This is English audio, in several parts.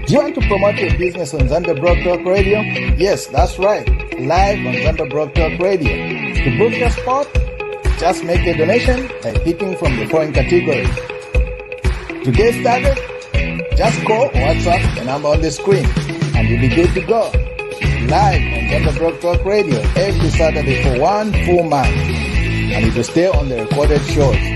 Do you want to promote your business on Zambia Broad Talk Radio? Yes, that's right. Live on Zambia Broad Talk Radio. To book your spot, just make a donation by picking from the following categories. To get started, just call or WhatsApp the number on the screen and you'll be good to go. Live on Zambia Broad Talk Radio every Saturday for 1 full month. And it will stay on the recorded shows.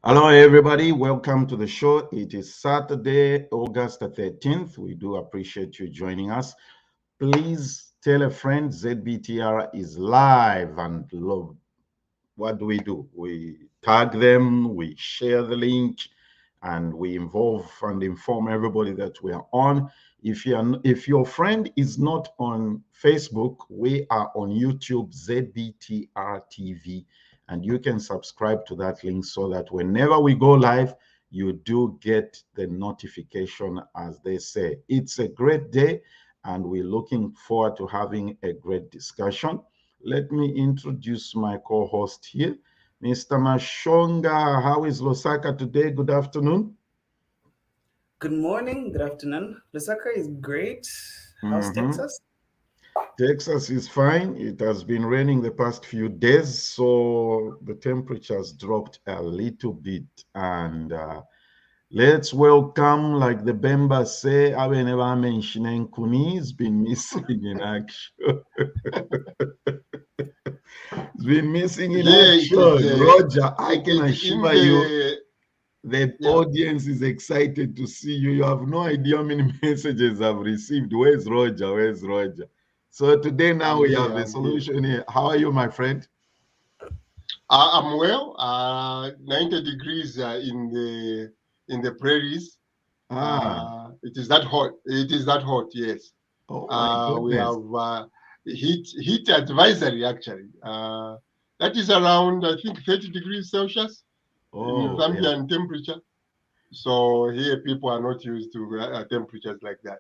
Hello, everybody. Welcome to the show. It is Saturday, August the 13th. We do appreciate you joining us. Please tell a friend ZBTR is live and love. What do? We tag them, we share the link, and we involve and inform everybody that we are on. If your friend is not on Facebook, we are on YouTube, ZBTR TV. And you can subscribe to that link so that whenever we go live, you do get the notification, as they say. It's a great day, and we're looking forward to having a great discussion. Let me introduce my co-host here, Mr. Mashonga. How is Lusaka today? Good afternoon. Good morning, good afternoon. Lusaka is great. How's Texas? Texas is fine. It has been raining the past few days, so the temperatures dropped a little bit. And let's welcome, like the Bemba say, Abeneva mentioning Kuni's been missing in action. It's been missing in action. Roger, I can assure you, the audience is excited to see you. You have no idea how many messages I've received. Where's Roger? Where's Roger? So today now we have the solution here. How are you, my friend? I'm well. 90 degrees in the prairies. It is that hot. It is that hot. Yes. Oh, we have heat advisory actually. That is around, I think, 30 degrees Celsius in Zambian temperature. So here people are not used to temperatures like that.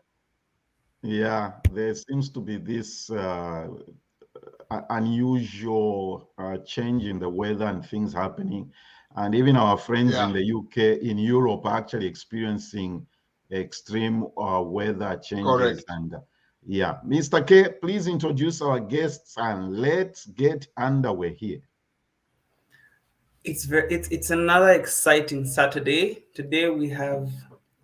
Yeah, there seems to be this unusual change in the weather and things happening. And even our friends in the UK, in Europe, are actually experiencing extreme weather changes. Correct. And Mr. K, please introduce our guests and let's get underway here. It's another exciting Saturday. Today we have,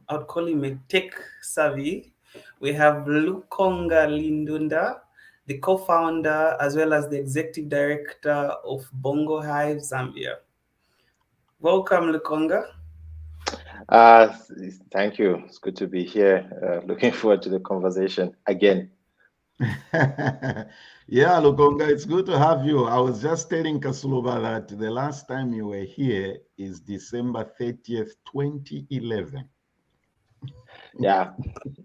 I would call him a tech savvy. We have Lukonga Lindunda, the co-founder as well as the executive director of Bongo Hive Zambia. Welcome, Lukonga. Thank you. It's good to be here. Looking forward to the conversation again. Yeah, Lukonga, it's good to have you. I was just telling Kasuluba that the last time you were here is December 30th, 2011. Yeah,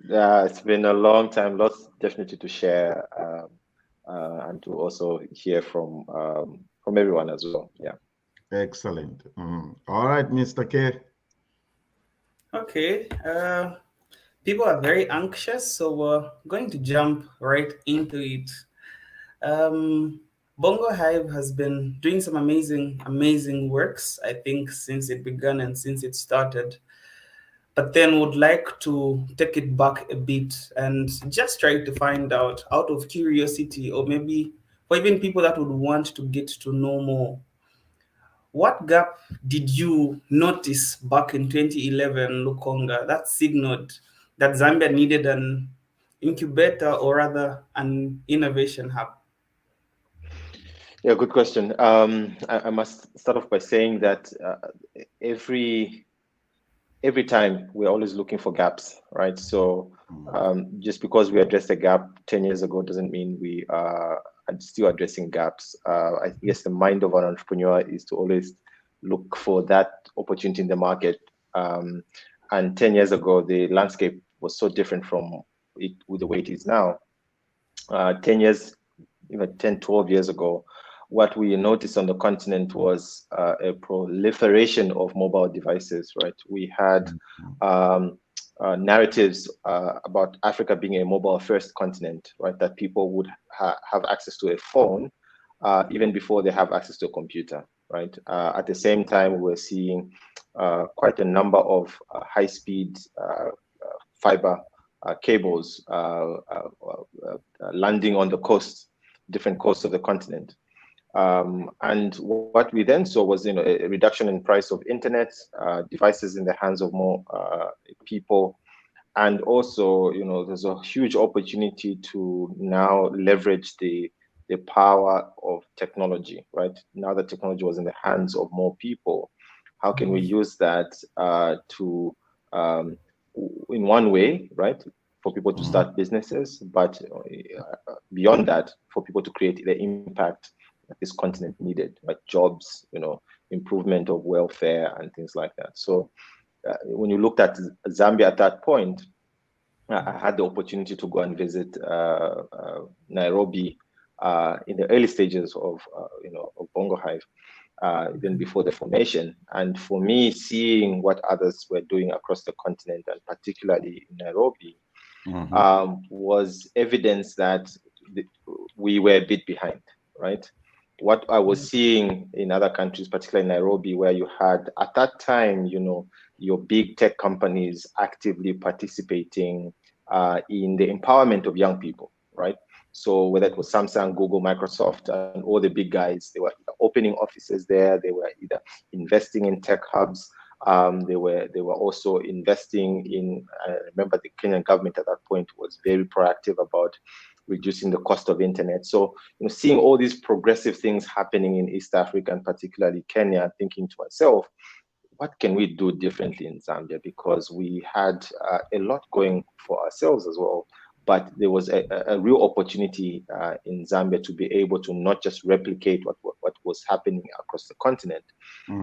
it's been a long time. Lots definitely to share and to also hear from everyone as well. Yeah. Excellent. All right, Mr. K. Okay. People are very anxious, so we're going to jump right into it. Bongo Hive has been doing some amazing works, I think, since it began and since it started. But then would like to take it back a bit and just try to find out of curiosity, or maybe for even people that would want to get to know more, what gap did you notice back in 2011, Lukonga, that signaled that Zambia needed an incubator or rather an innovation hub? Yeah, good question. I must start off by saying that every time we're always looking for gaps, right? So just because we addressed a gap 10 years ago doesn't mean we are still addressing gaps. I guess the mind of an entrepreneur is to always look for that opportunity in the market. And 10 years ago, the landscape was so different from it with the way it is now. 10 years, even 10, 12 years ago, what we noticed on the continent was a proliferation of mobile devices, right? We had narratives about Africa being a mobile-first continent, right? That people would have access to a phone even before they have access to a computer, right? At the same time, we're seeing quite a number of high-speed fiber cables landing on the coast, different coasts of the continent. And what we then saw was, a reduction in price of internet, devices in the hands of more people. And also, there's a huge opportunity to now leverage the power of technology, right? Now that technology was in the hands of more people, how can we use that to, in one way, right, for people to start businesses, but beyond that, for people to create the impact that this continent needed, like jobs, improvement of welfare and things like that. So when you looked at Zambia at that point, I had the opportunity to go and visit Nairobi in the early stages of Bongo Hive, even before the formation. And for me, seeing what others were doing across the continent, and particularly in Nairobi, was evidence that we were a bit behind, right? What I was seeing in other countries, particularly in Nairobi, where you had, at that time, your big tech companies actively participating in the empowerment of young people, right? So whether it was Samsung, Google, Microsoft, and all the big guys, they were opening offices there. They were either investing in tech hubs. They were also investing in. I remember the Kenyan government at that point was very proactive about reducing the cost of internet. So, seeing all these progressive things happening in East Africa and particularly Kenya, thinking to myself, what can we do differently in Zambia? Because we had a lot going for ourselves as well, but there was a real opportunity in Zambia to be able to not just replicate what was happening across the continent,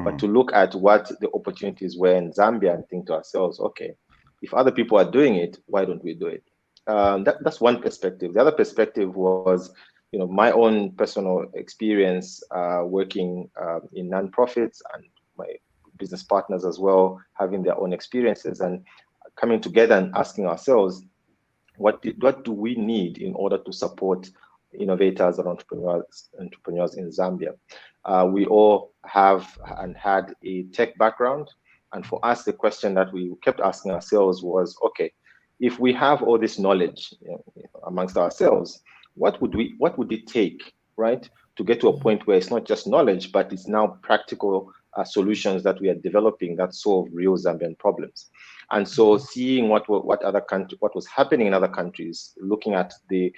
but to look at what the opportunities were in Zambia and think to ourselves, okay, if other people are doing it, why don't we do it? That's one perspective. The other perspective was, my own personal experience working in nonprofits, and my business partners as well having their own experiences, and coming together and asking ourselves, what do we need in order to support innovators and entrepreneurs in Zambia? We all have and had a tech background, and for us, the question that we kept asking ourselves was, okay, if we have all this knowledge amongst ourselves, what would it take, right, to get to a point where it's not just knowledge, but it's now practical solutions that we are developing that solve real Zambian problems? And so, seeing what was happening in other countries, looking at the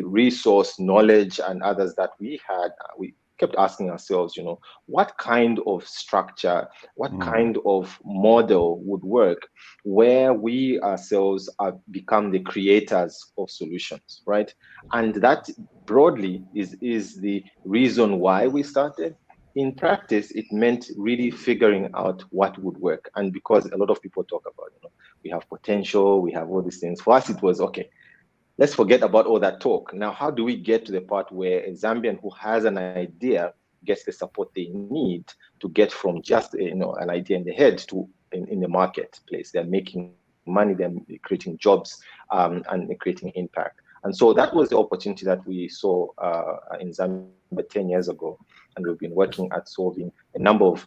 resource, knowledge, and others that we had, we kept asking ourselves, what kind of structure, what kind of model would work where we ourselves become the creators of solutions, right? And that broadly is the reason why we started. In practice, it meant really figuring out what would work. And because a lot of people talk about, we have potential, we have all these things. For us, it was, okay, let's forget about all that talk. Now, how do we get to the part where a Zambian who has an idea gets the support they need to get from just an idea in the head to in the marketplace? They're making money, they're creating jobs, and creating impact. And so that was the opportunity that we saw in Zambia 10 years ago. And we've been working at solving a number of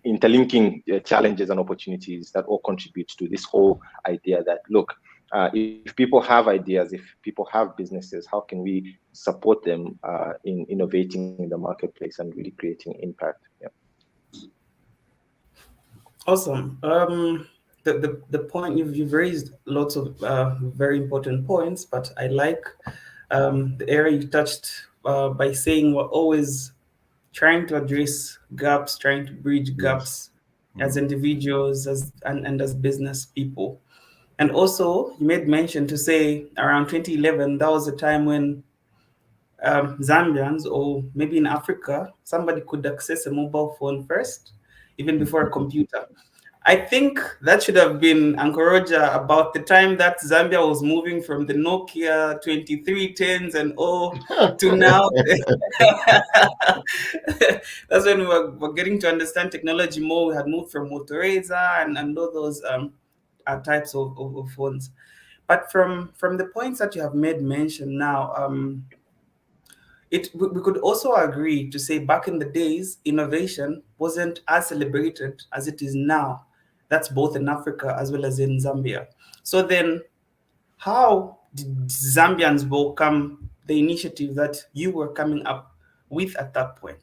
interlinking challenges and opportunities that all contribute to this whole idea that, look, if people have ideas, if people have businesses, how can we support them in innovating in the marketplace and really creating impact? Yeah. Awesome. The point you've raised lots of very important points, but I like the area you touched by saying we're always trying to address gaps, trying to bridge gaps as individuals and as business people. And also, you made mention to say around 2011, that was a time when Zambians, or maybe in Africa, somebody could access a mobile phone first, even before a computer. I think that should have been Ankoroja about the time that Zambia was moving from the Nokia 2310s and all to now. That's when we were getting to understand technology more. We had moved from Motoreza and all those types of phones. But from the points that you have made mention now, we could also agree to say back in the days, innovation wasn't as celebrated as it is now. That's both in Africa as well as in Zambia. So then, how did Zambians welcome the initiative that you were coming up with at that point?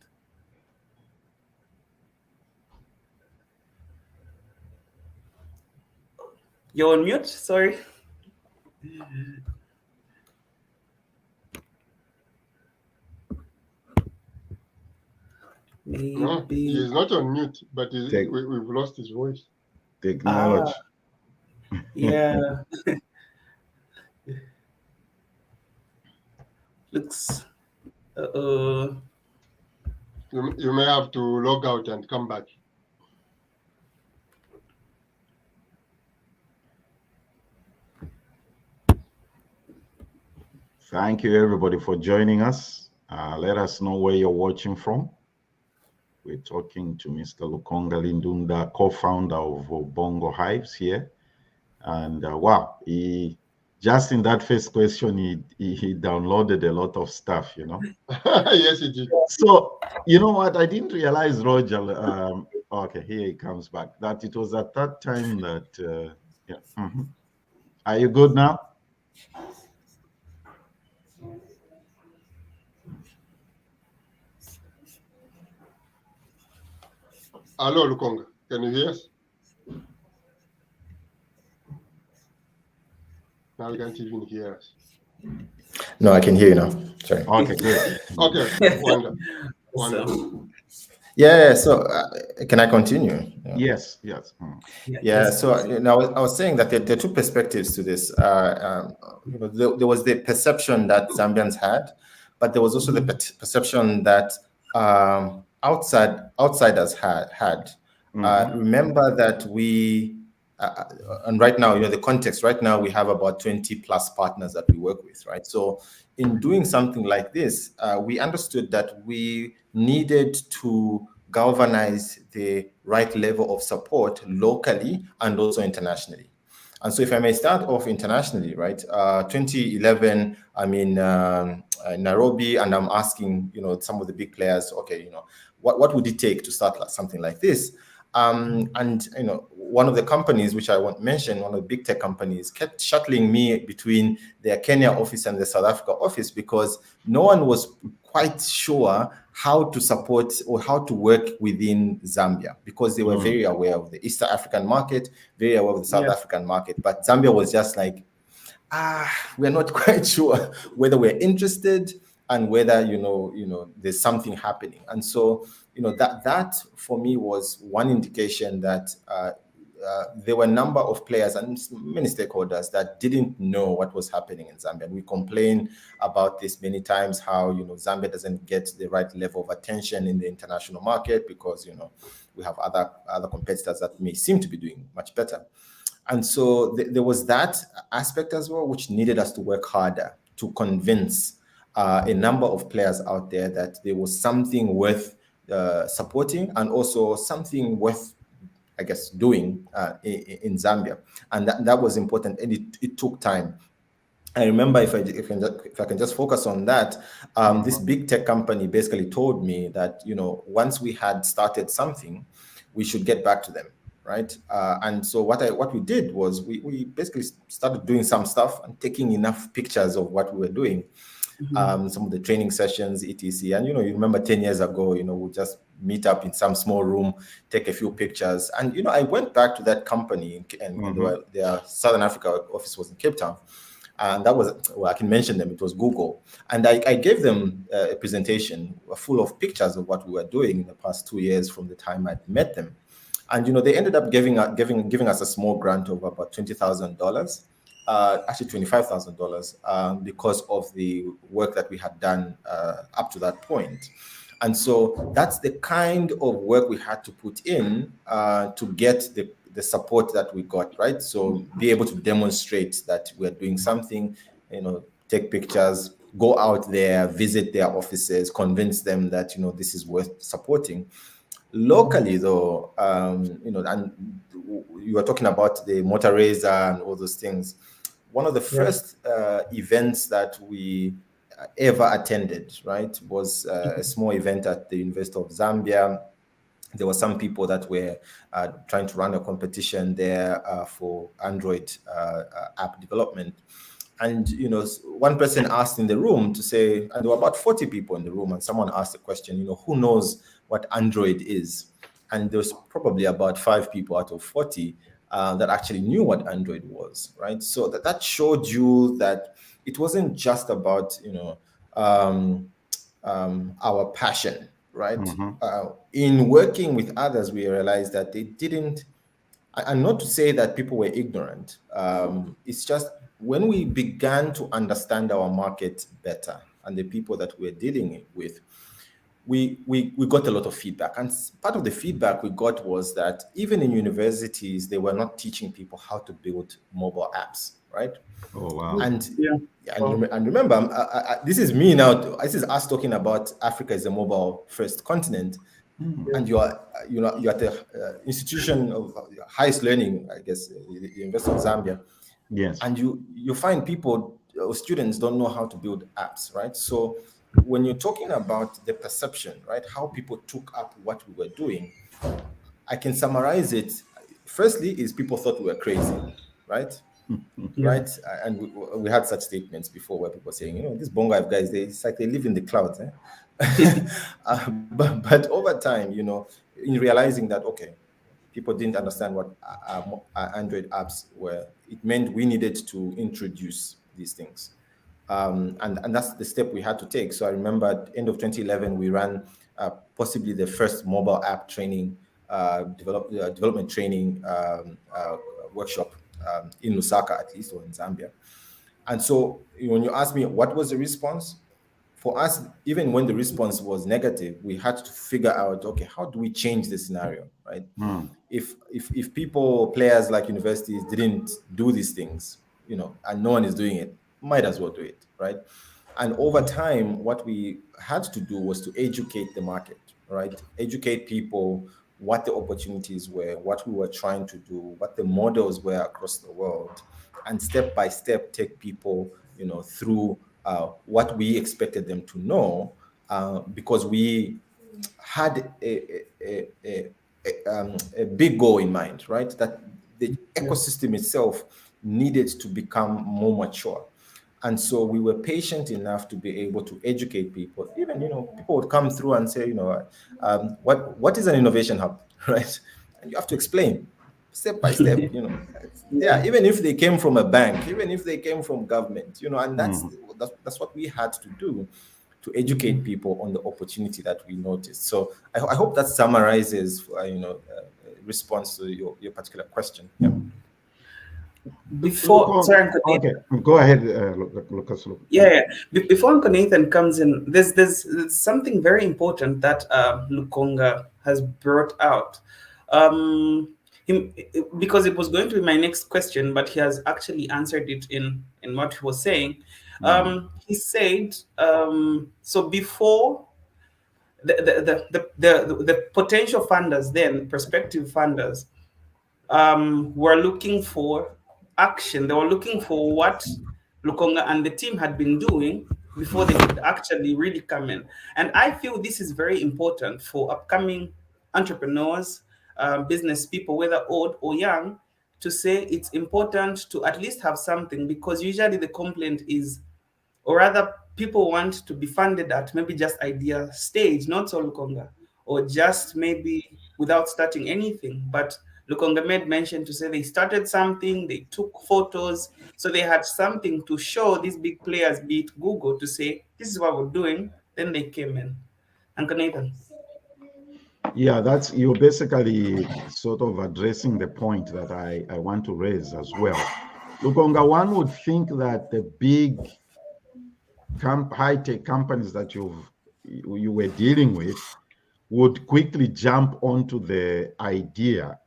You're on mute, sorry. Maybe. No, he's not on mute, but we've lost his voice. Technology. Yeah. Looks. You may have to log out and come back. Thank you, everybody, for joining us. Let us know where you're watching from. We're talking to Mr. Lukonga Lindunda, co-founder of Bongo Hives here. And wow, he just in that first question, he downloaded a lot of stuff, you know. Yes, he did. So, you know what? I didn't realize, Roger, okay, here he comes back, that it was at that time that, yeah. Are you good now? Hello, Lukonga. Can you hear us? Now you can't even hear us. No, I can hear you now. Sorry. Okay, good. Okay, wonderful. Yeah, so can I continue? Yes. Yeah, so now I was saying that there are two perspectives to this. There was the perception that Zambians had, but there was also the perception that outsiders had. Remember that we, and right now, the context, right now we have about 20 plus partners that we work with, right? So in doing something like this, we understood that we needed to galvanize the right level of support locally and also internationally. And so if I may start off internationally, right? 2011, I'm in Nairobi, and I'm asking, some of the big players, okay, what would it take to start something like this? And one of the companies, which I won't mention, one of the big tech companies, kept shuttling me between their Kenya office and the South Africa office because no one was quite sure how to support or how to work within Zambia, because they were very aware of the East African market, very aware of the South African market. But Zambia was just like, we're not quite sure whether we're interested and whether, there's something happening. And so, that for me was one indication that there were a number of players and many stakeholders that didn't know what was happening in Zambia. We complain about this many times, how, Zambia doesn't get the right level of attention in the international market because, we have other competitors that may seem to be doing much better. And so there was that aspect as well, which needed us to work harder to convince a number of players out there that there was something worth supporting and also something worth, I guess, doing in Zambia. And that was important, and it took time. I remember, if I can just focus on that, this big tech company basically told me that, once we had started something, we should get back to them, right? And so what we did was we basically started doing some stuff and taking enough pictures of what we were doing. Some of the training sessions, etc. And, you remember 10 years ago, we'll just meet up in some small room, take a few pictures. And, I went back to that company, and their Southern Africa office was in Cape Town. And that was, well, I can mention them, it was Google. And I gave them a presentation full of pictures of what we were doing in the past 2 years from the time I'd met them. And, they ended up giving us a small grant of about $20,000. Actually $25,000 because of the work that we had done up to that point. And so that's the kind of work we had to put in to get the support that we got, right? So be able to demonstrate that we're doing something, take pictures, go out there, visit their offices, convince them that, this is worth supporting. Locally, though, and you were talking about the motor razor and all those things. One of the first events that we ever attended, right? Was a small event at the University of Zambia. There were some people that were trying to run a competition there for Android app development. And, you know, one person asked in the room to say, and there were about 40 people in the room, and someone asked the question, you know, who knows what Android is? And there was probably about 5 people out of 40 that actually knew what Android was, right? So that showed you that it wasn't just about, you know, our passion, right? In working with others, we realized that they didn't, and not to say that people were ignorant. It's just when we began to understand our market better and the people that we're dealing with, we got a lot of feedback. And part of the feedback we got was that even in universities, they were not teaching people how to build mobile apps, right? Oh, wow. And and remember, this is me now. This is us talking about Africa as a mobile first continent. And you're at the institution of highest learning, I guess, the University of Zambia. Yes. And you find people, students don't know how to build apps, right? So when you're talking about the perception, right, how people took up what we were doing, I can summarize it. Firstly, is people thought we were crazy, right? Right? And we had such statements before where people were saying, you know, these Bongo guys, it's like they live in the clouds. But over time, you know, in realizing that, okay, people didn't understand what Android apps were, it meant we needed to introduce these things. And that's the step we had to take. So I remember at the end of 2011, we ran possibly the first mobile app training, development training workshop in Lusaka, at least, or in Zambia. And so when you ask me what was the response, for us, even when the response was negative, we had to figure out, okay, how do we change the scenario, right? If people, players like universities didn't do these things, you know, and no one is doing it, might as well do it, right? And over time, what we had to do was to educate the market, right? Educate people what the opportunities were, what we were trying to do, what the models were across the world, and step by step take people, you know, through what we expected them to know, because we had a big goal in mind, right? That the ecosystem itself needed to become more mature. And so we were patient enough to be able to educate people. Even, you know, people would come through and say, you know, what is an innovation hub, right? And you have to explain step by step, you know. Yeah, even if they came from a bank, even if they came from government, you know, and that's what we had to do to educate people on the opportunity that we noticed. So I hope that summarizes, you know, response to your particular question. Yeah. Before, sorry, okay, go ahead, Lucas. Before Uncle Nathan comes in, there's something very important that Lukonga has brought out. Because it was going to be my next question, but he has actually answered it in what he was saying. He said, so before the potential funders, then prospective funders, were looking for action. They were looking for what Lukonga and the team had been doing before they could actually really come in. And I feel this is very important for upcoming entrepreneurs, business people, whether old or young, to say it's important to at least have something, because usually the complaint is, or rather people want to be funded at maybe just idea stage, not so Lukonga, or just maybe without starting anything. But Lukonga made mention to say they started something, they took photos, so they had something to show these big players, be it Google, to say, this is what we're doing. Then they came in. Uncle Nathan. Yeah, you're basically sort of addressing the point that I want to raise as well. Lukonga, one would think that the big high-tech companies that you were dealing with would quickly jump onto the idea,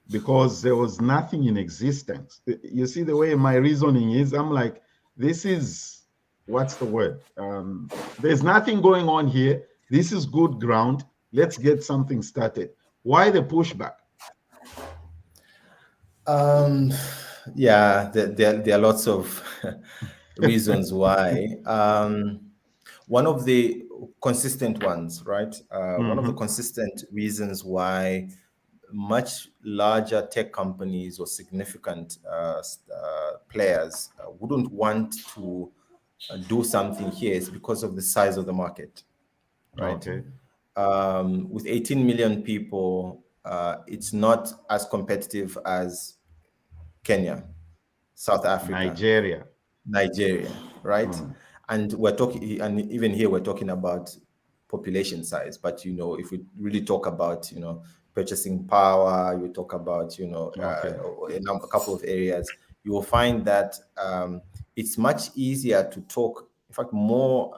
because there was nothing in existence. You see, the way my reasoning is, I'm like, this is, what's the word? There's nothing going on here. This is good ground. Let's get something started. Why the pushback? Yeah, there are lots of reasons why. one of the consistent ones, right? One of the consistent reasons why much larger tech companies or significant players wouldn't want to do something here is because of the size of the market, right? Okay. With 18 million people, it's not as competitive as Kenya, South Africa, Nigeria, right? And we're talking, and even here we're talking about population size. But if we really talk about purchasing power, you talk about a couple of areas, you will find that it's much easier to talk. In fact, more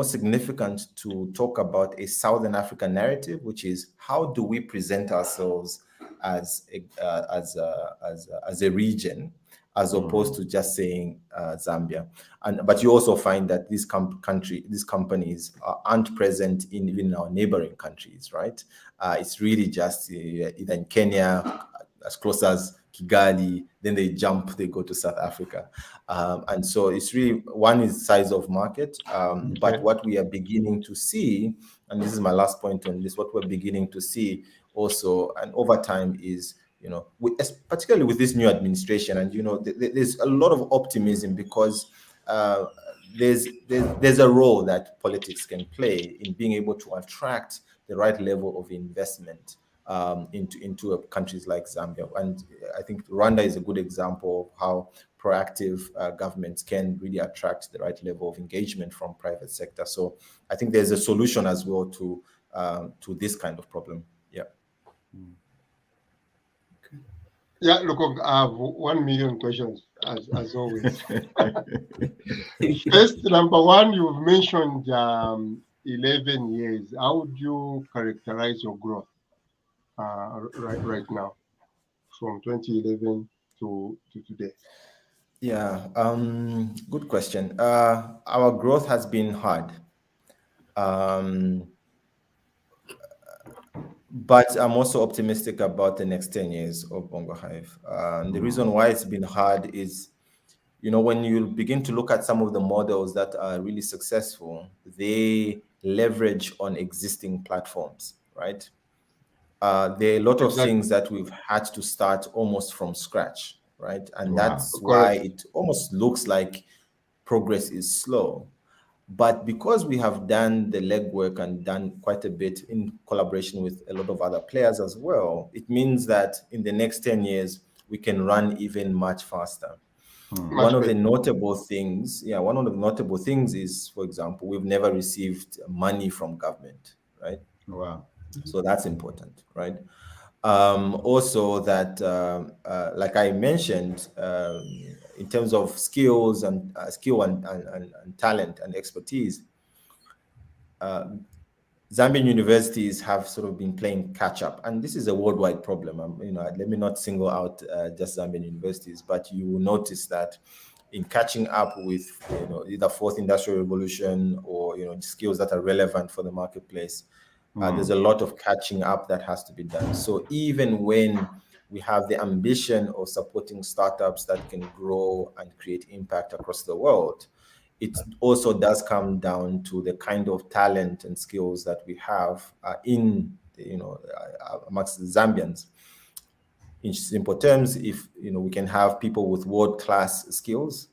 significant to talk about a Southern African narrative, which is how do we present ourselves as a region, as opposed to just saying Zambia. But you also find that these companies aren't present in even our neighboring countries, right? It's really just either in Kenya, as close as Kigali, then they go to South Africa. And so it's really, one is size of market, but what we are beginning to see, and this is my last point on this, what we're beginning to see also, and over time is, particularly with this new administration, and there's a lot of optimism because there's a role that politics can play in being able to attract the right level of investment into countries like Zambia. And I think Rwanda is a good example of how proactive governments can really attract the right level of engagement from private sector. So I think there's a solution as well to this kind of problem. Yeah. Yeah, look, I have 1 million questions as always. First, number one, you've mentioned 11 years. How would you characterize your growth right now, from 2011 to today? Yeah, good question. Our growth has been hard. But I'm also optimistic about the next 10 years of Bongo Hive. The reason why it's been hard is, when you begin to look at some of the models that are really successful, they leverage on existing platforms, right? There are a lot of things that we've had to start almost from scratch, right? And that's why it almost looks like progress is slow. But because we have done the legwork and done quite a bit in collaboration with a lot of other players as well, it means that in the next 10 years, we can run even much faster. One of the notable things is, for example, we've never received money from government, right? Wow. So that's important, right? Also that, like I mentioned, in terms of skills and talent and expertise, Zambian universities have sort of been playing catch up, and this is a worldwide problem. Let me not single out just Zambian universities, but you will notice that in catching up with either fourth industrial revolution or skills that are relevant for the marketplace, there's a lot of catching up that has to be done. So even when we have the ambition of supporting startups that can grow and create impact across the world, it also does come down to the kind of talent and skills that we have amongst the Zambians. In simple terms, if we can have people with world-class skills,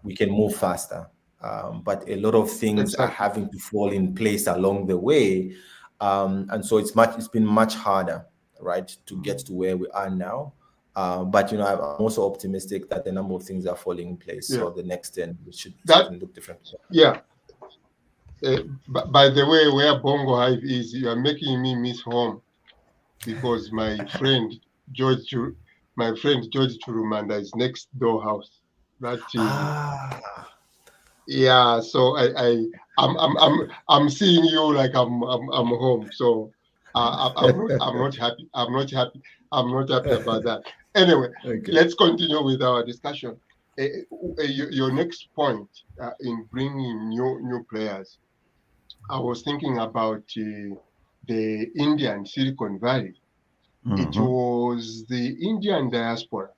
we can move faster. But a lot of things are having to fall in place along the way, and so it's been much harder, right, to get to where we are now. But I'm also optimistic that a number of things are falling in place. So the next 10 should look different. Yeah. By the way, where Bongo Hive is, you are making me miss home, because my friend George Churumanda is next door house. That is, yeah. So I'm seeing you like I'm home. So I'm not happy. I'm not happy about that. Anyway, let's continue with our discussion. Your next point in bringing new players, I was thinking about the Indian Silicon Valley. It was the Indian diaspora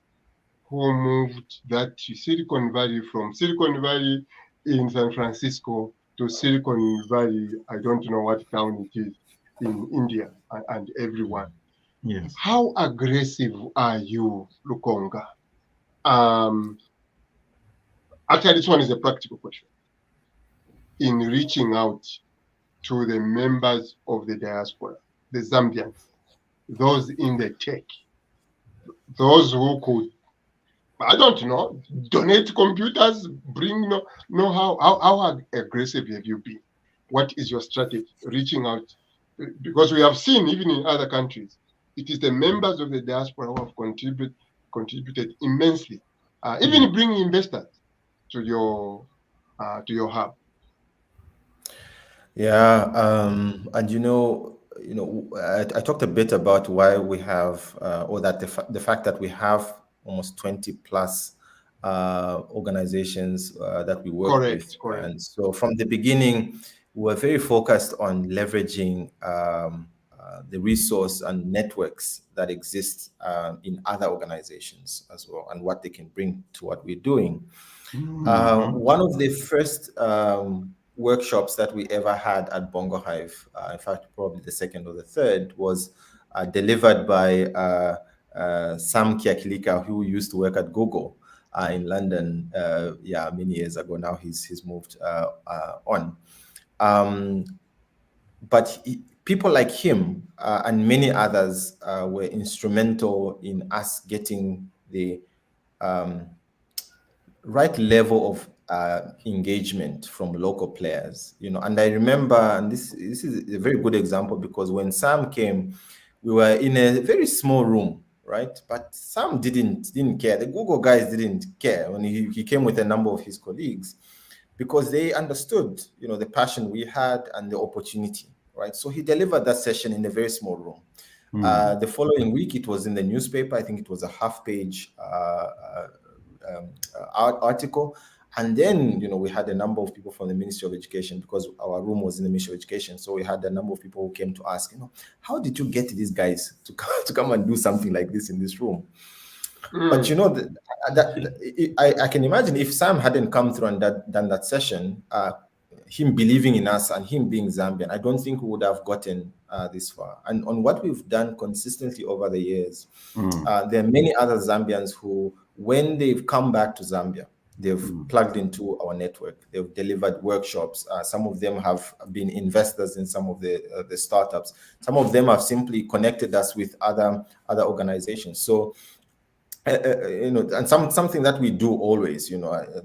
who moved that Silicon Valley from Silicon Valley in San Francisco to Silicon Valley, I don't know what town it is, in India, and everyone. Yes. How aggressive are you, Lukonga? Actually, this one is a practical question. In reaching out to the members of the diaspora, the Zambians, those in the tech, those who could, I don't know, donate computers, bring know-how. How aggressive have you been? What is your strategy reaching out? Because we have seen, even in other countries, it is the members of the diaspora who have contributed immensely, even bringing investors to your hub. Yeah, and I talked a bit about why we have, or that the fact that we have almost 20 plus organizations that we work with. Correct. And so from the beginning, we were very focused on leveraging the resource and networks that exist in other organizations as well, and what they can bring to what we're doing. One of the first workshops that we ever had at Bongo Hive, in fact, probably the second or the third, was delivered by Sam Kiakilika, who used to work at Google in London, many years ago. Now he's moved on. But people like him and many others were instrumental in us getting the right level of engagement from local players, and I remember, and this is a very good example, because when Sam came, we were in a very small room, right? But Sam didn't care. The Google guys didn't care when he came with a number of his colleagues, because they understood, the passion we had and the opportunity, right? So he delivered that session in a very small room. The following week, it was in the newspaper. I think it was a half-page article. And then, we had a number of people from the Ministry of Education, because our room was in the Ministry of Education. So we had a number of people who came to ask, how did you get these guys to come and do something like this in this room? But I can imagine if Sam hadn't come through and done that session, him believing in us and him being Zambian, I don't think we would have gotten this far. And on what we've done consistently over the years, there are many other Zambians who, when they've come back to Zambia, they've plugged into our network. They've delivered workshops. Some of them have been investors in some of the startups. Some of them have simply connected us with other organizations. So, and something that we do always,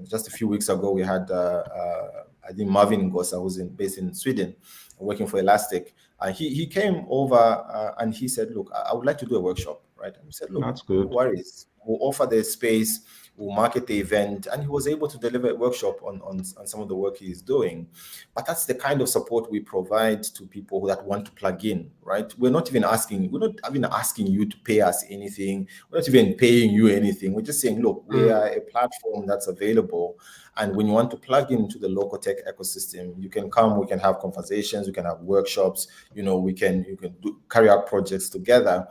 just a few weeks ago, we had, I think Marvin Ngosa, who's based in Sweden, working for Elastic. He came over and he said, look, I would like to do a workshop, right? And we said, look, that's good. No worries. We'll offer the space, we'll market the event. And he was able to deliver a workshop on some of the work he's doing. But that's the kind of support we provide to people that want to plug in, right? We're not even asking you to pay us anything. We're not even paying you anything. We're just saying, look, we are a platform that's available. And when you want to plug into the local tech ecosystem, you can come, we can have conversations, we can have workshops, you can carry out projects together.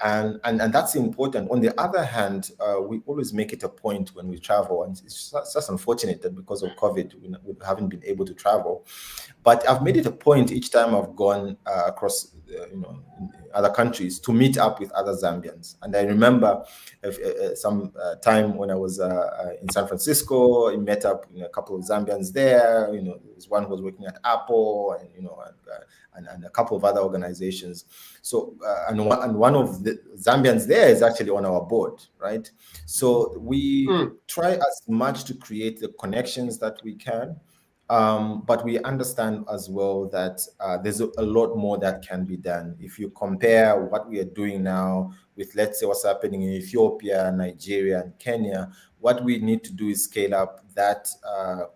And that's important. On the other hand, we always make it a point when we travel, and it's just unfortunate that because of COVID, we haven't been able to travel. But I've made it a point each time I've gone across, other countries to meet up with other Zambians. And I remember some time when I was in San Francisco, I met up a couple of Zambians there. There was one who was working at Apple, and a couple of other organizations. So, and one of the Zambians there is actually on our board, right? So we try as much to create the connections that we can. But we understand as well that there's a lot more that can be done. If you compare what we are doing now with, let's say, what's happening in Ethiopia, Nigeria, and Kenya, what we need to do is scale up that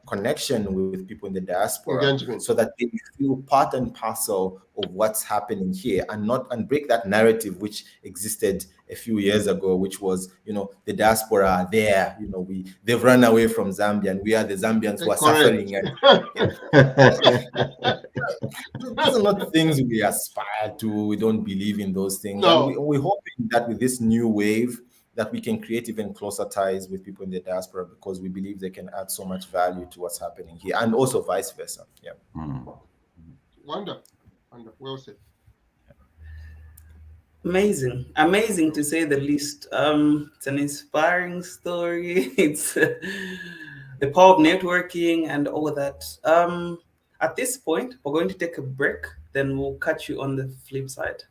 connection with people in the diaspora, so that they feel part and parcel of what's happening here, and break that narrative which existed a few years ago, which was, the diaspora are there, they've run away from Zambia, and we are the Zambians who are suffering. Those are not things we aspire to. We don't believe in those things. No. And we're hoping that with this new wave that we can create even closer ties with people in the diaspora, because we believe they can add so much value to what's happening here, and also vice versa. Yeah. Wonderful. Well said. Amazing to say the least. It's an inspiring story. It's the power of networking and all that. At this point, we're going to take a break, then we'll catch you on the flip side.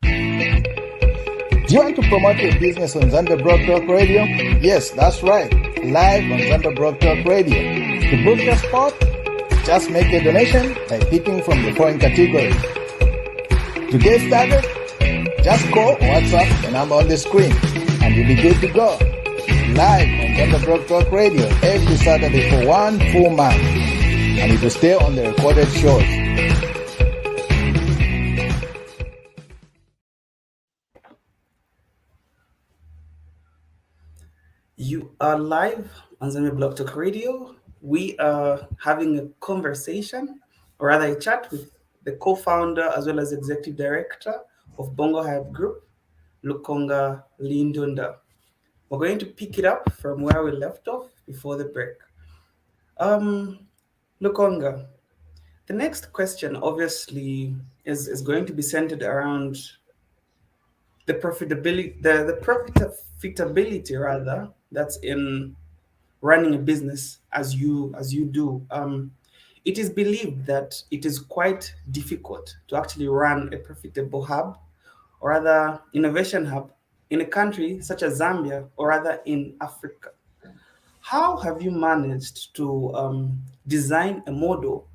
Do you want to promote your business on Zambia Broad Talk Radio? Yes, that's right. Live on Zambia Broad Talk Radio. To book your spot, just make a donation by picking from the following categories. To get started, just call or WhatsApp the number on the screen and you'll be good to go. Live on Zambia Broad Talk Radio every Saturday for 1 full month. And it will stay on the recorded shows. You are live on Zambia Blog Talk Radio. We are having a conversation, or rather a chat, with the co-founder as well as executive director of Bongo Hive Group, Lukonga Lindunda. We're going to pick it up from where we left off before the break. Lukonga, the next question obviously is going to be centered around the profitability, the profitability rather, that's in running a business as you do. It is believed that it is quite difficult to actually run a profitable hub, or rather innovation hub, in a country such as Zambia, or rather in Africa. How have you managed to design a model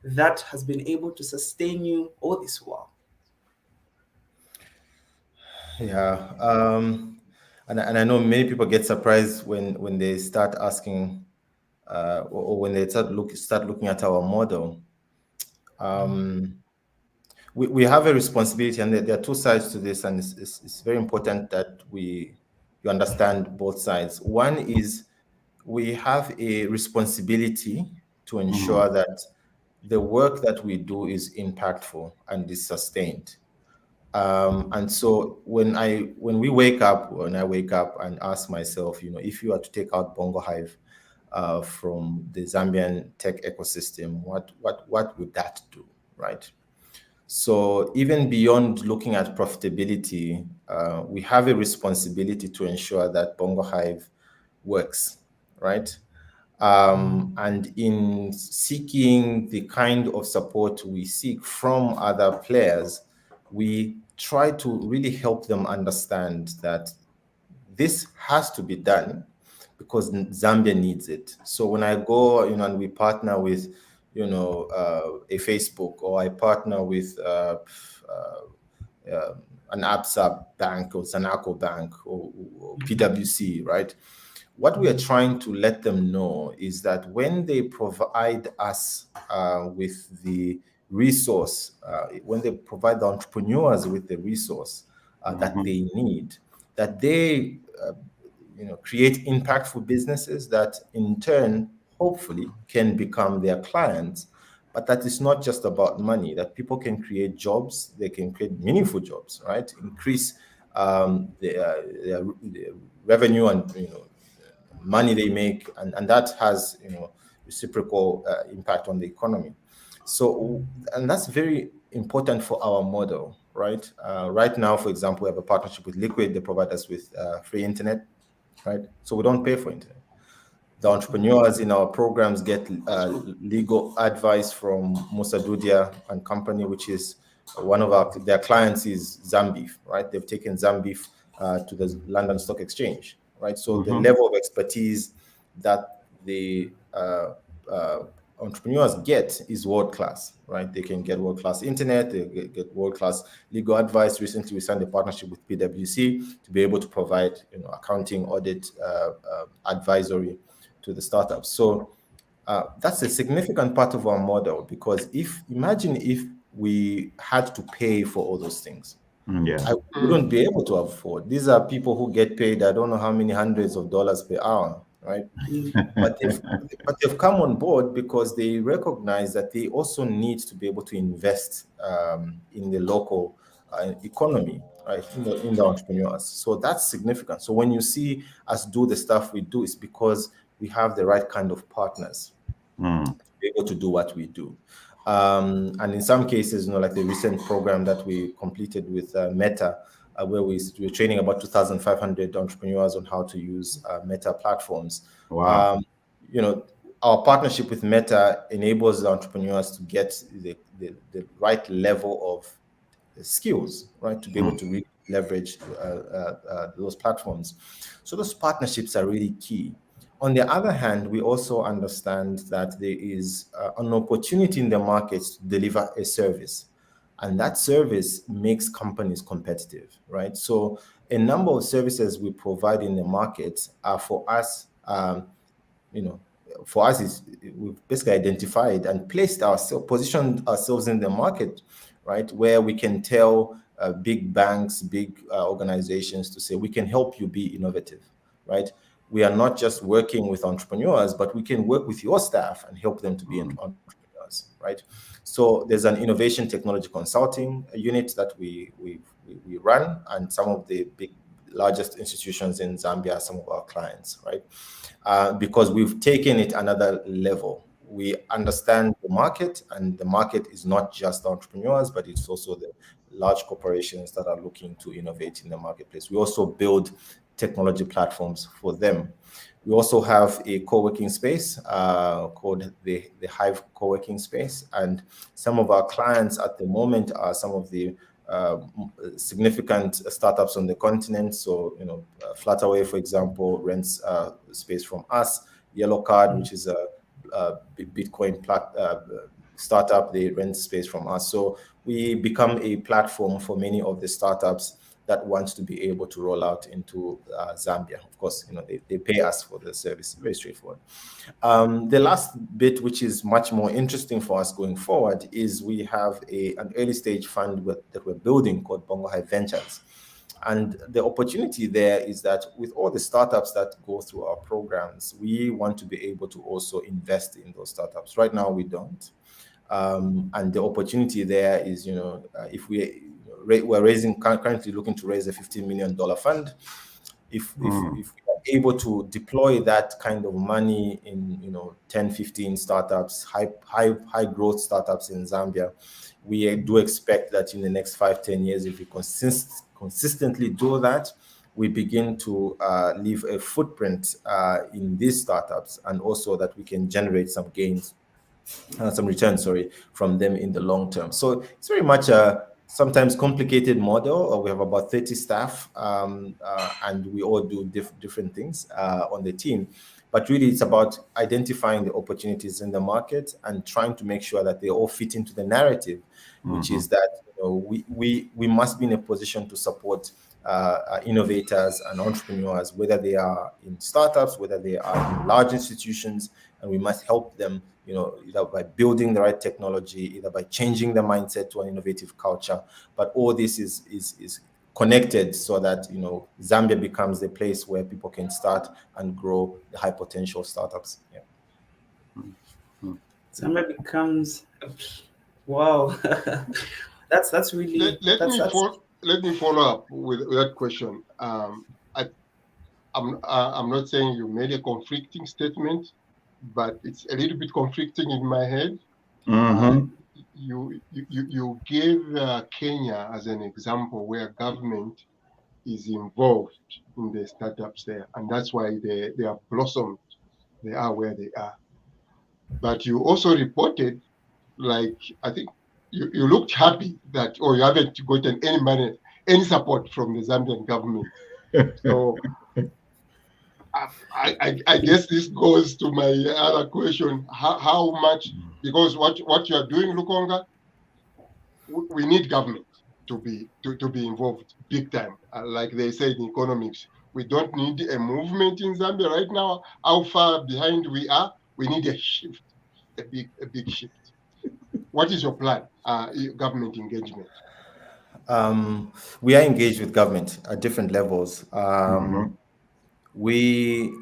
that has been able to sustain you all this while? Yeah, and I know many people get surprised when they start asking, or when they start looking at our model. We have a responsibility, and there are two sides to this, and it's very important that you understand both sides. One is we have a responsibility to ensure that the work that we do is impactful and is sustained. And so when I wake up and ask myself, if you are to take out Bongo Hive from the Zambian tech ecosystem, what would that do, right? So even beyond looking at profitability, we have a responsibility to ensure that Bongo Hive works, right? And in seeking the kind of support we seek from other players, we try to really help them understand that this has to be done because Zambia needs it. So when I go, and we partner with, a Facebook, or I partner with an ABSA bank or Zanaco Bank or PwC, right? What we are trying to let them know is that when they provide us with the resource, when they provide the entrepreneurs with the resource that they need, that they create impactful businesses that in turn hopefully can become their clients. But that is not just about money, that people can create jobs, they can create meaningful jobs, right? Increase their revenue and money they make, and that has reciprocal impact on the economy. So, and that's very important for our model, right? Right now, for example, we have a partnership with Liquid. They provide us with free internet, right? So we don't pay for internet. The entrepreneurs in our programs get legal advice from Musa Dudia and company, which is one of their clients is Zambif, right? They've taken Zambif to the London Stock Exchange, right? So the level of expertise that the entrepreneurs get is world-class, right? They can get world-class internet, they get world-class legal advice. Recently, we signed a partnership with PwC to be able to provide accounting, audit, advisory to the startups. So that's a significant part of our model, because imagine if we had to pay for all those things. I wouldn't be able to afford. These are people who get paid, I don't know how many hundreds of dollars per hour, right? But they've come on board because they recognize that they also need to be able to invest in the local economy, right, in the entrepreneurs. So that's significant. So when you see us do the stuff we do, it's because we have the right kind of partners to be able to do what we do. And in some cases, like the recent program that we completed with Meta, where we're training about 2,500 entrepreneurs on how to use Meta platforms. Wow. Our partnership with Meta enables the entrepreneurs to get the right level of skills, right, to be able to really leverage those platforms. So those partnerships are really key. On the other hand, we also understand that there is an opportunity in the markets to deliver a service, and that service makes companies competitive, right? So a number of services we provide in the market are for us, is we've basically identified and placed ourselves, positioned ourselves in the market, right, where we can tell big banks, big organizations to say, we can help you be innovative, right? We are not just working with entrepreneurs, but we can work with your staff and help them to be entrepreneurs, right? So there's an innovation technology consulting unit that we run, and some of the largest institutions in Zambia are some of our clients, right? Because we've taken it another level. We understand the market, and the market is not just entrepreneurs, but it's also the large corporations that are looking to innovate in the marketplace. We also build technology platforms for them. We also have a co-working space called the Hive co-working space, and some of our clients at the moment are some of the significant startups on the continent. So, Flutterwave, for example, rents space from us. Yellow Card, which is a Bitcoin startup, they rent space from us. So we become a platform for many of the startups that want to be able to roll out into Zambia. Of course, they pay us for the service. Very straightforward. The last bit, which is much more interesting for us going forward, is we have an early stage fund that we're building called Bongo Hive Ventures. And the opportunity there is that with all the startups that go through our programs, we want to be able to also invest in those startups. Right now, we don't. And the opportunity there is, if we're currently looking to raise a $15 million fund. If we are able to deploy that kind of money in 10, 15 startups, high growth startups in Zambia, we do expect that in the next 5, 10 years, if we consistently do that, we begin to leave a footprint in these startups, and also that we can generate some gains, some return, from them in the long term. So it's very much a sometimes complicated model. We have about 30 staff, and we all do different things on the team. But really, it's about identifying the opportunities in the market and trying to make sure that they all fit into the narrative, which is that we must be in a position to support innovators and entrepreneurs, whether they are in startups, whether they are in large institutions, and we must help them, either by building the right technology, either by changing the mindset to an innovative culture. But all this is connected so that Zambia becomes the place where people can start and grow the high potential startups. Yeah. Zambia becomes wow. that's really. Let me follow up with that question. I'm not saying you made a conflicting statement, but it's a little bit conflicting in my head. You gave Kenya as an example where government is involved in the startups there, and that's why they have blossomed. They are where they are. But you also reported, I think you looked happy that, you haven't gotten any money, any support from the Zambian government. So I guess this goes to my other question: how much? Because what you are doing, Lukonga, we need government to be involved big time. Like they say in economics, we don't need a movement in Zambia right now. How far behind we are? We need a shift, a big shift. What is your plan? Government engagement. We are engaged with government at different levels. We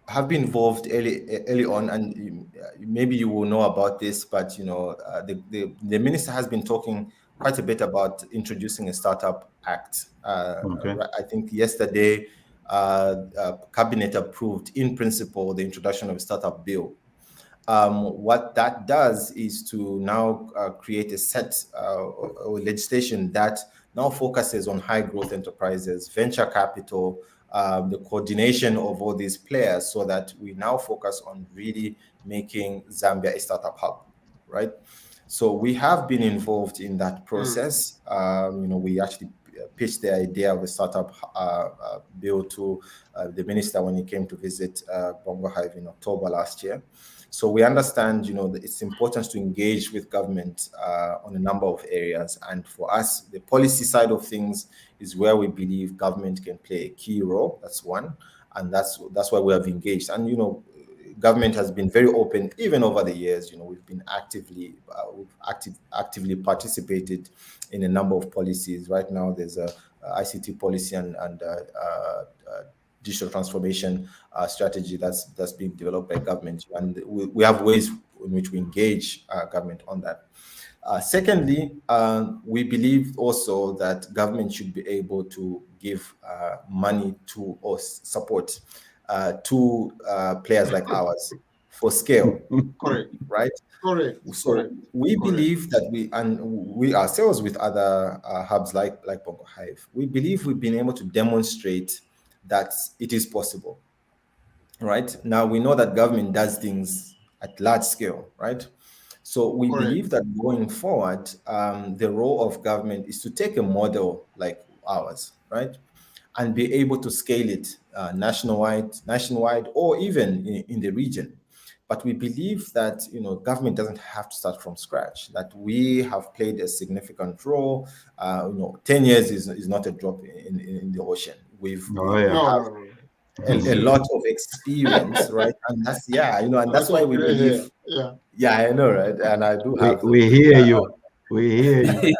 have been involved early on, and maybe you will know about this, but the minister has been talking quite a bit about introducing a startup act. Okay. I think yesterday, cabinet approved in principle the introduction of a startup bill. What that does is to now create a set or legislation that now focuses on high growth enterprises, venture capital, the coordination of all these players, so that we now focus on really making Zambia a startup hub, right? So we have been involved in that process. We actually pitched the idea of a startup bill to the minister when he came to visit Bongo Hive in October last year. So we understand, that it's important to engage with government on a number of areas. And for us, the policy side of things is where we believe government can play a key role. That's one. And that's why we have engaged. And, government has been very open, even over the years. We've been actively participated in a number of policies. Right now, there's a ICT policy and digital transformation strategy that's being developed by government, and we have ways in which we engage government on that. Secondly, we believe also that government should be able to give money to or support to players like ours for scale. Correct. Right? Correct. So Correct. we believe that we ourselves with other hubs like Bongo Hive, we believe we've been able to demonstrate that it is possible. Right? Now we know that government does things at large scale, right? So we believe that going forward, the role of government is to take a model like ours, right, and be able to scale it nationwide, or even in the region. But we believe that government doesn't have to start from scratch. That we have played a significant role. 10 years is not a drop in the ocean. We have a lot of experience, right? And that's and that's why we believe. Yeah, I know, right? And I do have. We hear you. We hear you.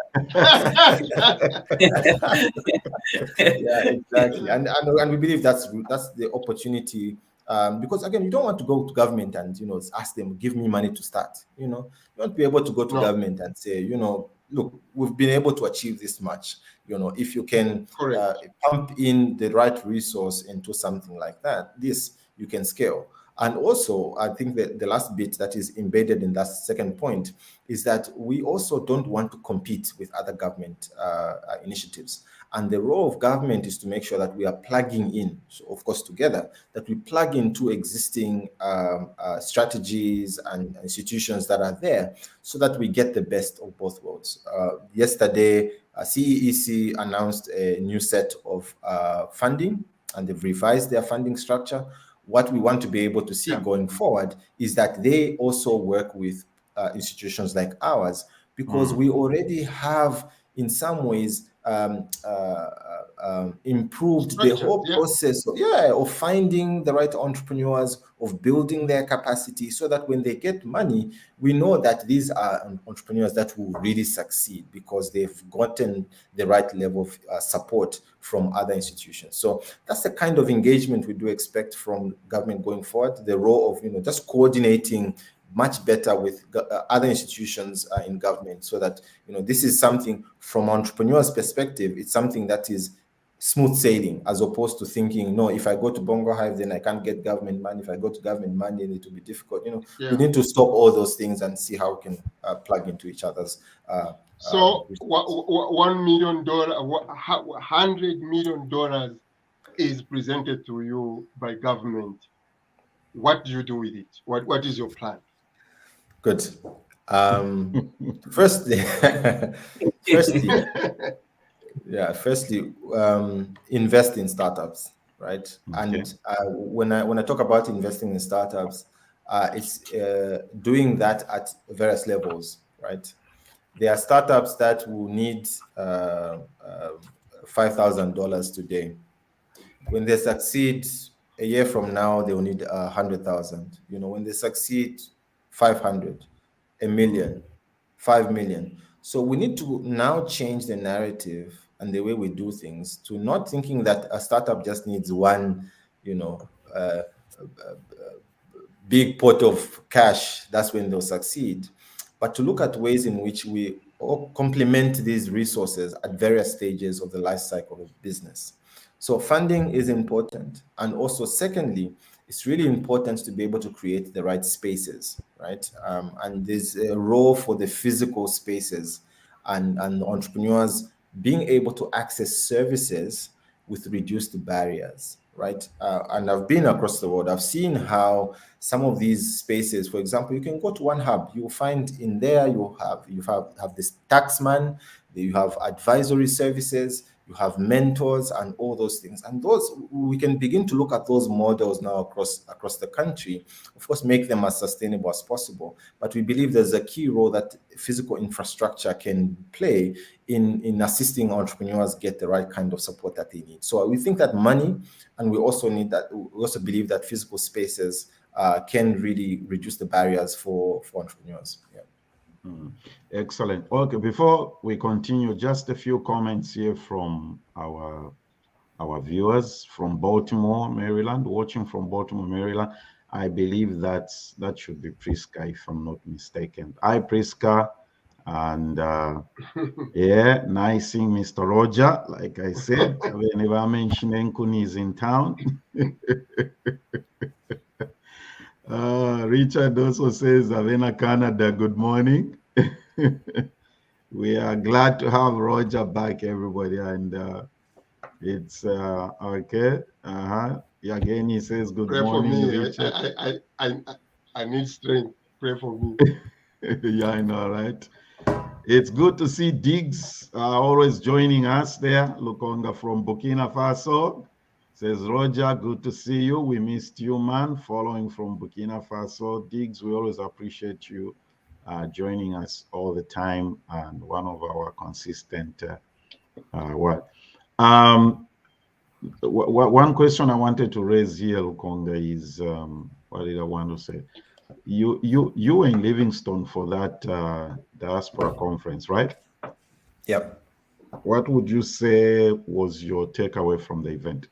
Yeah, exactly. And we believe that's the opportunity. Because again, you don't want to go to government and ask them, give me money to start. You want to be able to go to government and say, look, we've been able to achieve this much. If you can pump in the right resource into something like that, you can scale. And also, I think that the last bit that is embedded in that second point is that we also don't want to compete with other government initiatives. And the role of government is to make sure that we are plugging in, so of course together, that we plug into existing strategies and institutions that are there so that we get the best of both worlds. Yesterday, CEEC announced a new set of funding, and they've revised their funding structure. What we want to be able to see going forward is that they also work with institutions like ours, because we already have, in some ways, improved the whole process of finding the right entrepreneurs, of building their capacity, so that when they get money, we know that these are entrepreneurs that will really succeed because they've gotten the right level of support from other institutions. So that's the kind of engagement we do expect from government going forward. The role of just coordinating much better with other institutions in government, so that this is something from entrepreneurs' perspective. It's something that is smooth sailing, as opposed to thinking, no, if I go to Bongo Hive, then I can't get government money. If I go to government money, it will be difficult. We need to stop all those things and see how we can plug into each other's. So $1 million, $100 million is presented to you by government. What do you do with it? What is your plan? Good. Firstly, invest in startups, right? Okay. And when I talk about investing in startups, it's doing that at various levels, right? There are startups that will need $5,000 today. When they succeed, a year from now, they will need 100,000. When they succeed, 500, a million, 5 million. So we need to now change the narrative and the way we do things to not thinking that a startup just needs one, big pot of cash. That's when they'll succeed. But to look at ways in which we complement these resources at various stages of the life cycle of business. So funding is important. And also, secondly, it's really important to be able to create the right spaces, right? And there's a role for the physical spaces and entrepreneurs being able to access services with reduced barriers, right? And I've been across the world. I've seen how some of these spaces, for example, you can go to one hub. You'll find in there you have this taxman, you have advisory services, you have mentors, and all those things. And those, we can begin to look at those models now across the country. Of course, make them as sustainable as possible. But we believe there's a key role that physical infrastructure can play in assisting entrepreneurs get the right kind of support that they need. So we think that money, and we also believe that physical spaces can really reduce the barriers for entrepreneurs. Yeah. Excellent. Okay, before we continue, just a few comments here from our viewers from Baltimore, Maryland, watching from Baltimore, Maryland. I believe that should be Priska, if I'm not mistaken. Hi, Priska. And yeah, nice seeing Mr. Roger. Like I said, whenever I mention Nkuni is in town. Richard also says, Avena, Canada, good morning. We are glad to have Roger back, everybody. And it's okay. Yeah, again, he says, good morning, for me. Richard. I need strength. Pray for me. Yeah, I know, right? It's good to see Diggs always joining us there. Lukonga from Burkina Faso says, Roger, good to see you. We missed you, man, following from Burkina Faso. Diggs, we always appreciate you joining us all the time, and one of our consistent one question I wanted to raise here, Lukonga, is what did I want to say? You were in Livingstone for that diaspora conference, right? Yep. What would you say was your takeaway from the event,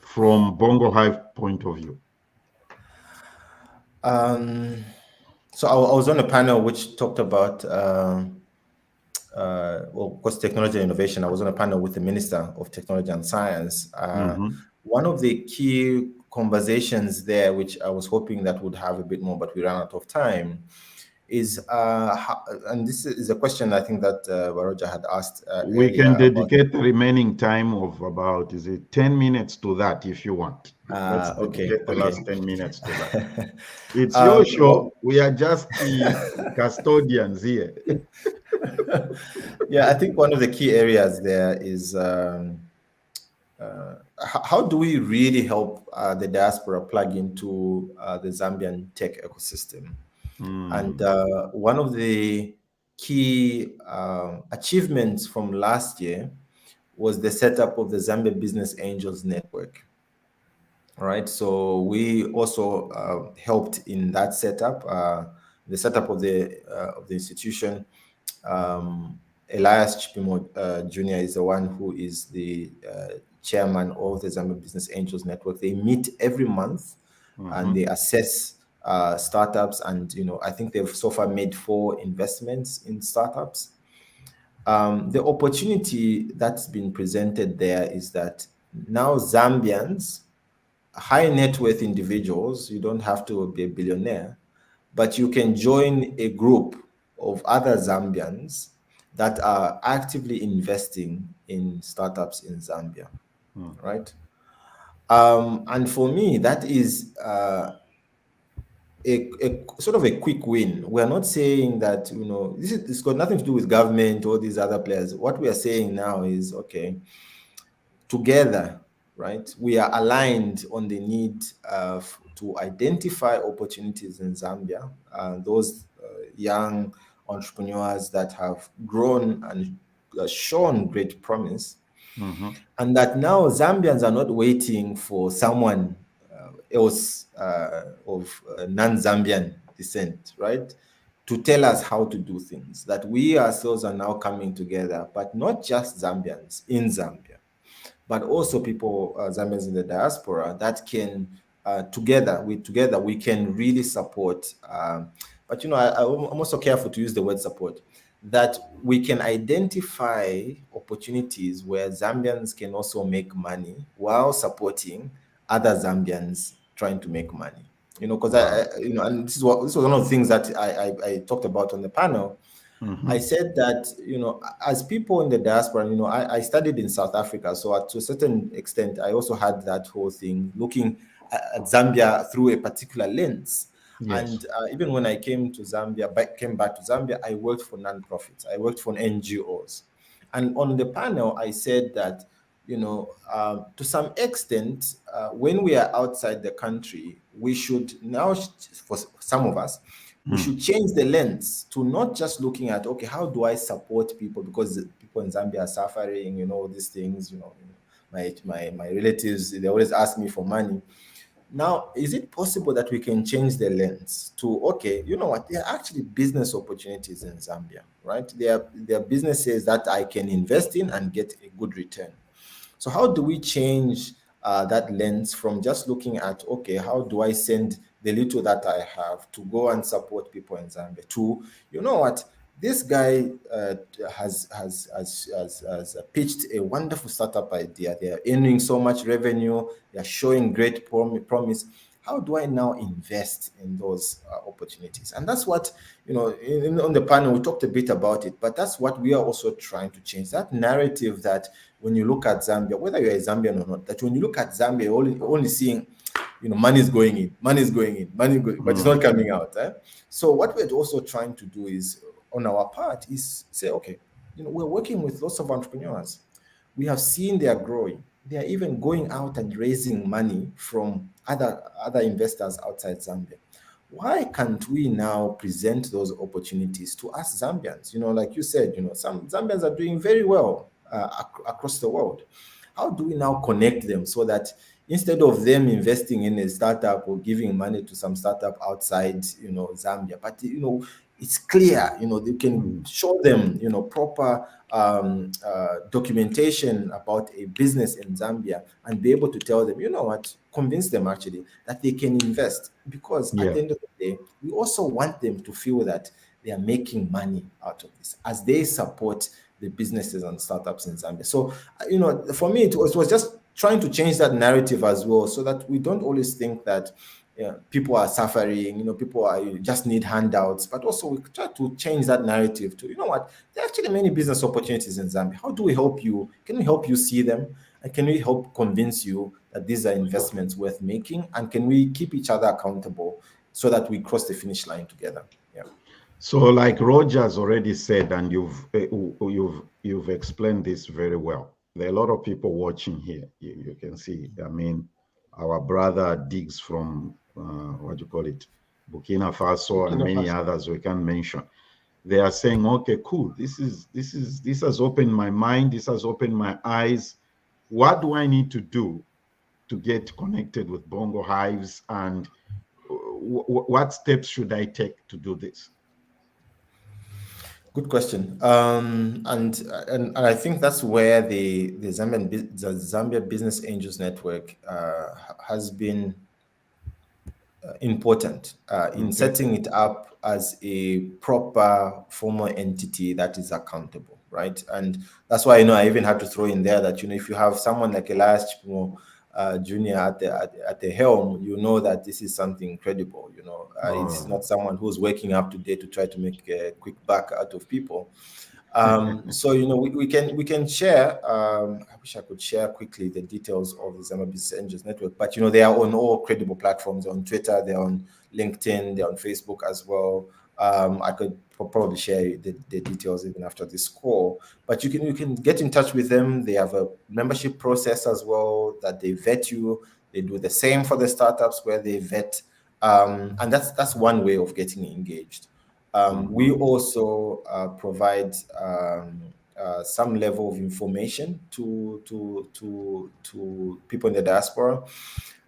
from Bongo Hive point of view? So I was on a panel which talked about, well, of course, technology and innovation. I was on a panel with the Minister of Technology and Science. One of the key conversations there, which I was hoping that would have a bit more, but we ran out of time, is, and this is a question I think that Roger had asked we can dedicate the remaining time of about, is it 10 minutes to that if you want. Let's dedicate the last 10 minutes to that. It's your show. We are just the custodians here. Yeah, I think one of the key areas there is how do we really help the diaspora plug into the Zambian tech ecosystem? And one of the key achievements from last year was the setup of the Zambia Business Angels Network. All right, so we also helped in that setup, the setup of the institution. Elias Chipimo Jr. is the one who is the chairman of the Zambia Business Angels Network. They meet every month and they assess startups, and I think they've so far made 4 investments in startups. The opportunity that's been presented there is that now Zambians, high net worth individuals, you don't have to be a billionaire, but you can join a group of other Zambians that are actively investing in startups in Zambia, right? And for me, that is a sort of a quick win. We're not saying that, it's got nothing to do with government or these other players. What we are saying now is, okay, together, right, we are aligned on the need to identify opportunities in Zambia, those young entrepreneurs that have grown and shown great promise, and that now Zambians are not waiting for someone else of non-Zambian descent, right, to tell us how to do things, that we ourselves are now coming together, but not just Zambians in Zambia, but also people, Zambians in the diaspora, that can, together we can really support. But I'm also careful to use the word support. that we can identify opportunities where Zambians can also make money while supporting other Zambians trying to make money. Because and this was one of the things that I talked about on the panel. I said that, as people in the diaspora, I studied in South Africa. So to a certain extent, I also had that whole thing looking at Zambia through a particular lens. Yes. And even when I came back to Zambia, I worked for nonprofits. I worked for NGOs. And on the panel, I said that, to some extent, when we are outside the country, we should now, for some of us, we should change the lens to not just looking at, okay, how do I support people, because people in Zambia are suffering, all these things, my relatives, they always ask me for money. Now, is it possible that we can change the lens to, okay, you know what, there are actually business opportunities in Zambia, right? There are businesses that I can invest in and get a good return. So how do we change that lens from just looking at, okay, how do I send the little that I have to go and support people in Zambia, to, you know what, this guy has pitched a wonderful startup idea. They are earning so much revenue. They are showing great promise. How do I now invest in those opportunities? And that's what, on the panel, we talked a bit about it, but that's what we are also trying to change. That narrative that when you look at Zambia, whether you're a Zambian or not, that when you look at Zambia, you're only seeing, money is going in, but it's not coming out. So what we're also trying to do is, on our part, is say, okay, we're working with lots of entrepreneurs. We have seen they are growing. They are even going out and raising money from other investors outside Zambia. Why can't we now present those opportunities to us Zambians? Like you said, some Zambians are doing very well across the world. How do we now connect them so that instead of them investing in a startup or giving money to some startup outside, Zambia, but it's clear, they can show them, proper documentation about a business in Zambia and be able to tell them, convince them actually that they can invest, because at the end of the day, we also want them to feel that they are making money out of this as they support the businesses and startups in Zambia. So, for me, it was just trying to change that narrative as well, so that we don't always think that people are suffering, people just need handouts, but also we try to change that narrative to, there are actually many business opportunities in Zambia. How do we help you? Can we help you see them? And can we help convince you that these are investments worth making? And can we keep each other accountable so that we cross the finish line together? Yeah. So like Roger's already said, and you've explained this very well. There are a lot of people watching here. You can see, our brother Diggs from Burkina Faso and many others we can't mention. They are saying, okay, cool. This has opened my mind. This has opened my eyes. What do I need to do to get connected with Bongo Hives, and what steps should I take to do this? Good question. And I think that's where the Zambia Business Angels Network has been important in setting it up as a proper formal entity that is accountable, right? And that's why, I even had to throw in there that, if you have someone like Elias Chipmo Jr. at the helm, that this is something incredible. It's not someone who's waking up today to try to make a quick buck out of people. So we can share. I wish I could share quickly the details of the Zambia Business Angels Network, but they are on all credible platforms. They're on Twitter, they're on LinkedIn, they're on Facebook as well. I could probably share the details even after this call, but you can get in touch with them. They have a membership process as well that they vet you. They do the same for the startups where they vet, and that's one way of getting engaged. We also provide some level of information to people in the diaspora,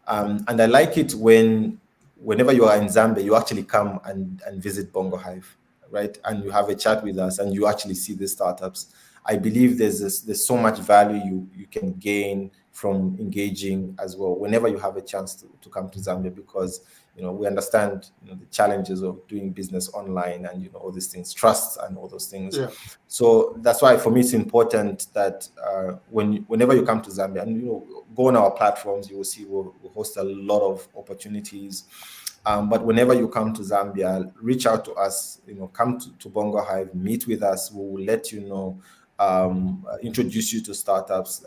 and I like it whenever you are in Zambia, you actually come and visit Bongo Hive, right? And you have a chat with us, and you actually see the startups. I believe there's so much value you can gain from engaging as well whenever you have a chance to come to Zambia, because we understand the challenges of doing business online and all these things, trust and all those things. Yeah. So that's why for me it's important that whenever you come to Zambia and go on our platforms, you will see we'll host a lot of opportunities. But whenever you come to Zambia, reach out to us. Come to Bongo Hive, meet with us. We will let you know, introduce you to startups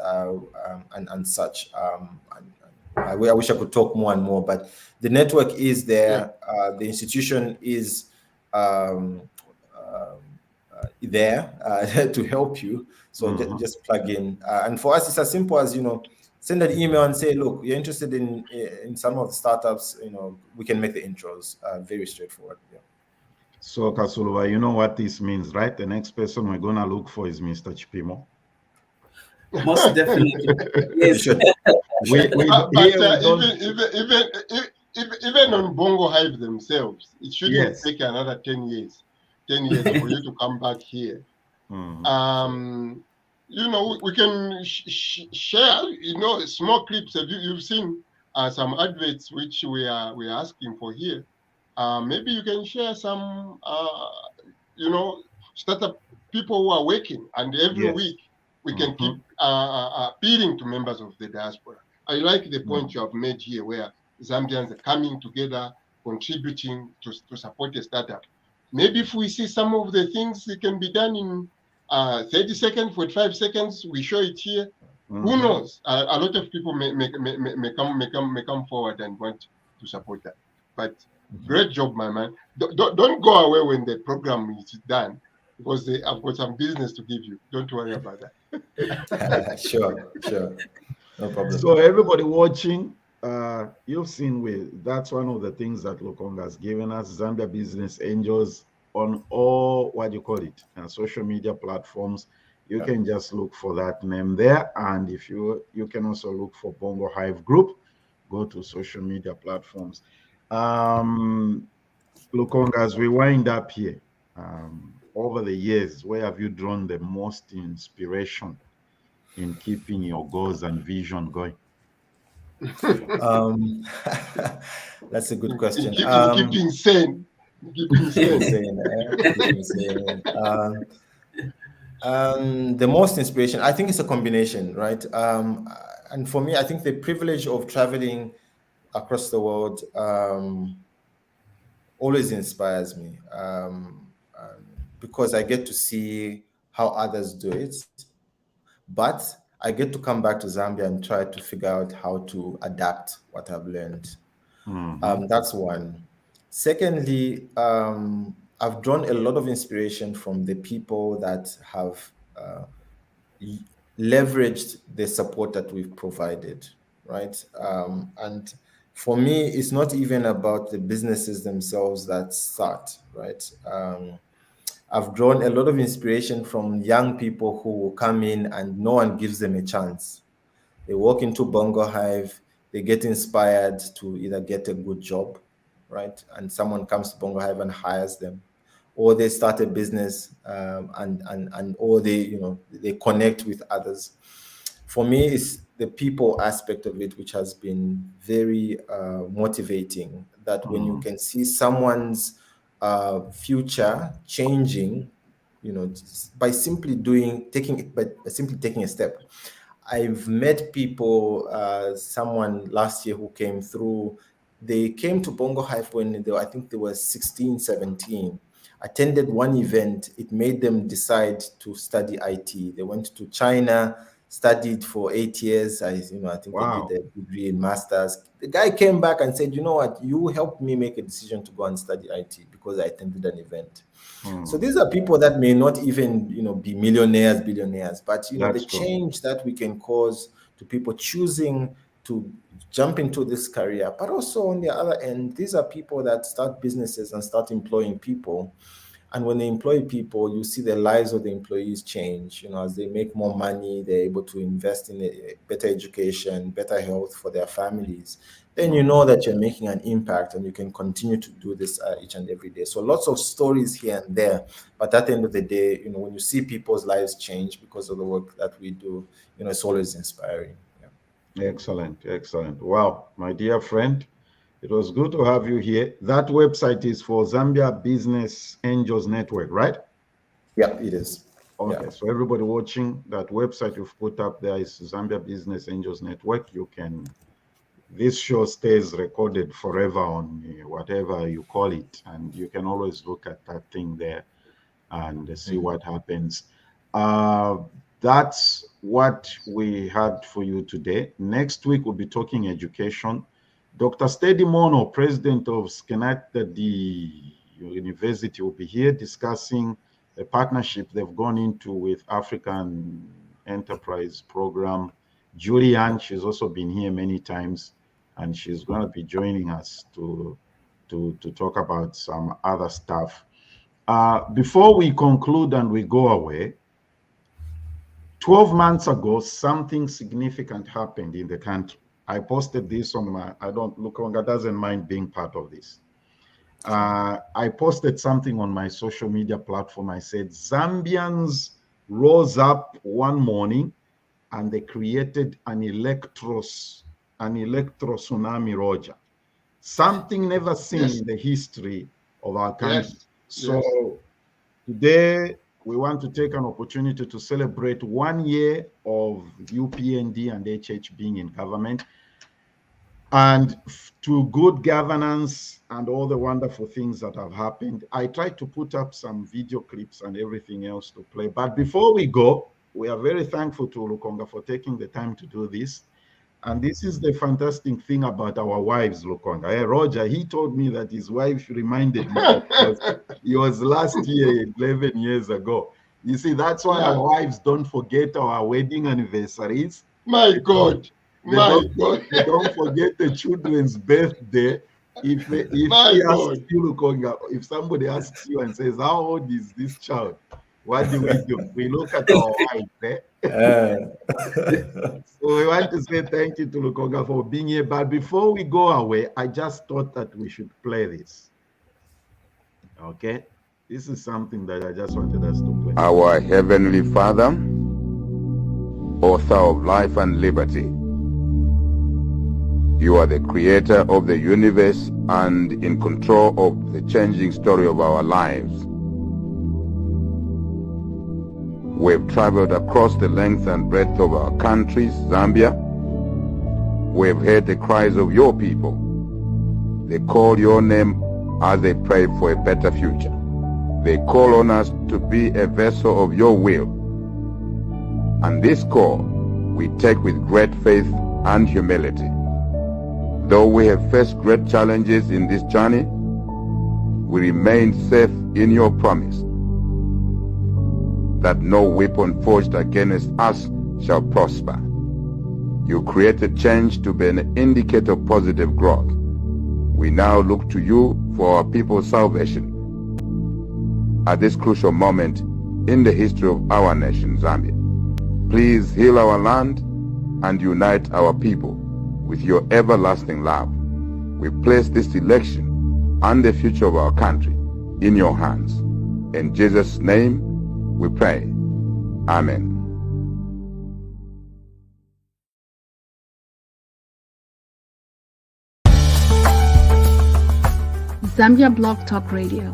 and such. I wish I could talk more and more, but the network is there. Yeah. The institution is there to help you. So just plug in. And for us, it's as simple as send an email and say, look, you're interested in some of the startups. We can make the intros. Very straightforward. Yeah. So Kasuluba, you know what this means, right? The next person we're gonna look for is Mr. Chipimo. Most definitely. Yes. Even on Bongo Hive themselves, it shouldn't take another 10 years. 10 years for you to come back here. We can share, small clips. You've seen some adverts which we are asking for here. Maybe you can share some, startup people who are working, and every week we can keep appealing to members of the diaspora. I like the point you have made here, where Zambians are coming together, contributing to support a startup. Maybe if we see some of the things that can be done in 30 seconds, 45 seconds, we show it here. Who knows? A lot of people may come forward and want to support that. But great job, my man. Don't go away when the program is done, because I've got some business to give you. Don't worry about that. Sure. No problem. So everybody watching, you've seen that's one of the things that Lukonga has given us, Zambia Business Angels, on all, social media platforms. You can just look for that name there. And if you can also look for Bongo Hive Group, go to social media platforms. Lukonga, as we wind up here, over the years, where have you drawn the most inspiration in keeping your goals and vision going? That's a good question. Keeping sane. The most inspiration, I think it's a combination, right? And for me, I think the privilege of traveling across the world always inspires me, because I get to see how others do it, but I get to come back to Zambia and try to figure out how to adapt what I've learned. That's one. Secondly, I've drawn a lot of inspiration from the people that have leveraged the support that we've provided, right? And for me, it's not even about the businesses themselves that start, right? I've drawn a lot of inspiration from young people who will come in and no one gives them a chance. They walk into Bongo Hive, they get inspired to either get a good job, right? And someone comes to Bongo Hive and hires them, or they start a business or they connect with others. For me, it's the people aspect of it which has been very motivating. That when you can see someone's future changing, by simply taking a step. I've met people, someone last year who came through, they came to Bongo Hive when I think they were 16, 17, attended one event. It made them decide to study IT. They went to China, studied for 8 years. I think they did a degree in masters. The guy came back and said, you know what, you helped me make a decision to go and study IT because I attended an event. So these are people that may not even, be millionaires, billionaires, but the change that we can cause to people choosing to jump into this career. But also on the other end, these are people that start businesses and start employing people. And when they employ people, you see the lives of the employees change. You know, as they make more money, they're able to invest in a better education, better health for their families. Then you know that you're making an impact, and you can continue to do this each and every day. So lots of stories here and there, but at the end of the day, you know, when you see people's lives change because of the work that we do, you know, it's always inspiring. Yeah. Excellent, excellent. Wow, my dear friend, it was good to have you here. That website is for Zambia Business Angels Network, right? Yeah, it is. Okay, Yeah. so everybody watching, that website you've put up there is Zambia Business Angels Network. You can, this show stays recorded forever on whatever you call it, and you can always look at that thing there and see what happens. That's what we had for you today. Next week, we'll be talking education. Dr. Steady Mono, president of Schenectady University, will be here discussing a partnership they've gone into with African Enterprise Program. Julianne, she's also been here many times, and she's going to be joining us to talk about some other stuff. Before we conclude and we go away, 12 months ago, something significant happened in the country. I posted this on my, Lukonga doesn't mind being part of this. I posted something on my social media platform. I said, Zambians rose up one morning and they created an electro tsunami, Roger. Something never seen in the history of our country. So today, we want to take an opportunity to celebrate 1 year of UPND and HH being in government, and to good governance and all the wonderful things that have happened. I tried to put up some video clips and everything else to play. But before we go, we are very thankful to Lukonga for taking the time to do this. And this is the fantastic thing about our wives, Lukonga. Hey, Roger, he told me that his wife reminded him that it was last year, 11 years ago. You see, that's why our wives don't forget our wedding anniversaries. My God. They don't forget the children's birthday. If Lukonga, if somebody asks you and says, how old is this child? What do? We look at our wives. So we want to say thank you to Lukonga for being here. But before we go away, I just thought that we should play this. Okay? This is something that I just wanted us to play. Our Heavenly Father, author of life and liberty, you are the creator of the universe and in control of the changing story of our lives. We've traveled across the length and breadth of our country, Zambia. We've heard the cries of your people. They call your name as they pray for a better future. They call on us to be a vessel of your will. And this call we take with great faith and humility. Though we have faced great challenges in this journey, we remain safe in your promise that no weapon forged against us shall prosper. You created change to be an indicator of positive growth. We now look to you for our people's salvation. At this crucial moment in the history of our nation, Zambia, please heal our land and unite our people with your everlasting love. We place this election and the future of our country in your hands. In Jesus' name, we pray. Amen. Zambia Blog Talk Radio.